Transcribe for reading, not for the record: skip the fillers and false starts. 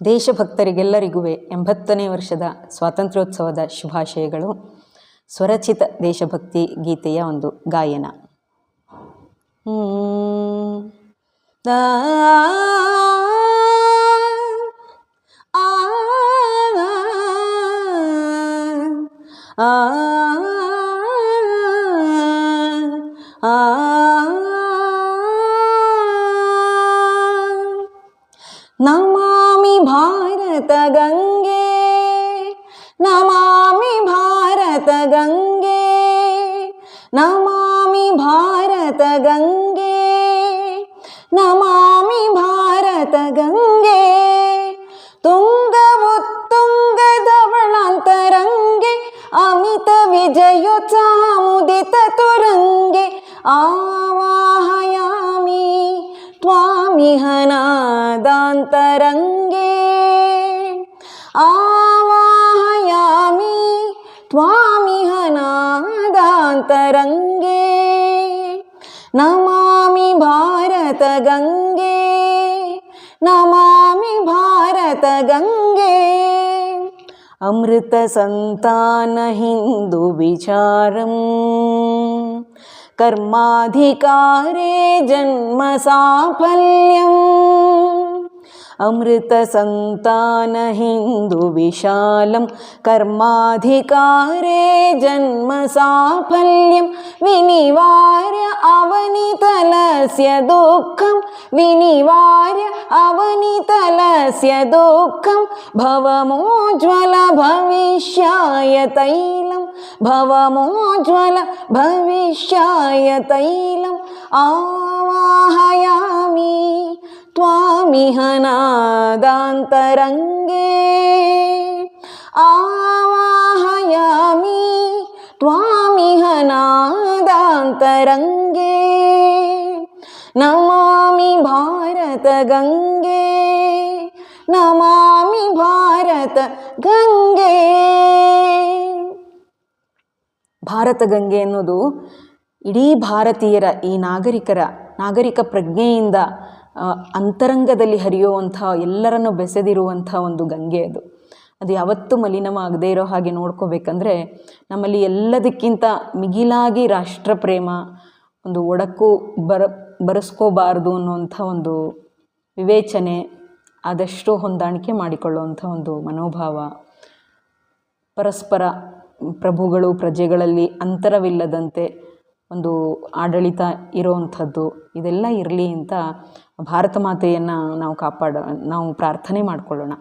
ದೇಶಭಕ್ತರಿಗೆಲ್ಲರಿಗೂ 80ನೇ ವರ್ಷದ ಸ್ವಾತಂತ್ರ್ಯೋತ್ಸವದ ಶುಭಾಶಯಗಳು. ಸ್ವರಚಿತ ದೇಶಭಕ್ತಿ ಗೀತೆಯ ಒಂದು ಗಾಯನ. ನಮಾಮಿ ಭಾರತ ಗಂಗೆ, ನಮಾಮಿ ಭಾರತ ಗಂಗೆ, ನಮಾಮಿ ಭಾರತ ಗಂಗೆ, ನಮಾಮಿ ಭಾರತ ಗಂಗೆ. ತುಂಗವುತ್ತುಂಗ ಧವಳಾಂತರಂಗೆ, ಅಮಿತ ವಿಜಯೋತ್ಸಾಹಮುದಿತ ತುರಂಗೆ. ಆವಾಹಯಾಮಿ ತ್ವಾಮಿಹ ನಾದಾಂತರಂಗೆ, ಆವಾಹಯಾಮಿ ತ್ವಾಮಿಹ ನಾದಾಂತರಂಗೆ. ನಮಾಮಿ ಭಾರತ ಗಂಗೆ, ನಮಾಮಿ ಭಾರತ ಗಂಗೆ. ಅಮೃತ ಸಂತಾನ ಹಿಂದೂ ವಿಚಾರಂ, ಕರ್ಮಾಧಿಕಾರೇ ಜನ್ಮ ಸಾಫಲ್ಯಂ. ಅಮೃತ ಸಂತಾನ ಹಿಂದೂ ವಿಶಾಲಂ, ಕರ್ಮಾಧಿಕಾರೇ ಜನ್ಮ ಸಾಫಲ್ಯಂ. ವಿನಿವಾರ್ಯ ಅವನಿತಲಸ್ಯ ದುಃಖಂ, ವಿನಿವಾರ್ಯ ಅವನಿತಲಸ್ಯ ದುಃಖಂ. ಭವಮೋಜ್ವಲ ಭವಿಷ್ಯಾಯ ತೈಲಂ, ಭವಮೋಜ್ವಲ ಭವಿಷ್ಯಾಯ ತೈಲಂ. ಆವಾಹಯಾಮಿ ತ್ವಾಮಿಹ ನಾದಾಂತರಂಗೆ, ಆವಾಹಯಾಮಿ ತ್ವಾಮಿಹ ನಾದಾಂತರಂಗೆ. ನಮಾಮಿ ಭಾರತ ಗಂಗೆ, ನಮಾಮಿ ಭಾರತ ಗಂಗೆ. ಭಾರತ ಗಂಗೆ ಅನ್ನೋದು ಇಡೀ ಭಾರತೀಯರ ಈ ನಾಗರಿಕ ಪ್ರಜ್ಞೆಯಿಂದ ಅಂತರಂಗದಲ್ಲಿ ಹರಿಯುವಂಥ, ಎಲ್ಲರನ್ನು ಬೆಸೆದಿರುವಂಥ ಒಂದು ಗಂಗೆ ಅದು. ಅದು ಯಾವತ್ತೂ ಮಲಿನವಾಗದೇ ಇರೋ ಹಾಗೆ ನೋಡ್ಕೋಬೇಕಂದ್ರೆ ನಮ್ಮಲ್ಲಿ ಎಲ್ಲದಕ್ಕಿಂತ ಮಿಗಿಲಾಗಿ ರಾಷ್ಟ್ರಪ್ರೇಮ, ಒಂದು ಒಡಕು ಬರೆಸ್ಕೋಬಾರ್ದು ಅನ್ನುವಂಥ ಒಂದು ವಿವೇಚನೆ, ಆದಷ್ಟು ಹೊಂದಾಣಿಕೆ ಮಾಡಿಕೊಳ್ಳುವಂಥ ಒಂದು ಮನೋಭಾವ, ಪರಸ್ಪರ ಪ್ರಭುಗಳು ಪ್ರಜೆಗಳಲ್ಲಿ ಅಂತರವಿಲ್ಲದಂತೆ ಒಂದು ಆಡಳಿತ ಇರೋವಂಥದ್ದು, ಇದೆಲ್ಲ ಇರಲಿ ಅಂತ ಭಾರತ ಮಾತೆಯನ್ನು ನಾವು ಪ್ರಾರ್ಥನೆ ಮಾಡಿಕೊಳ್ಳೋಣ.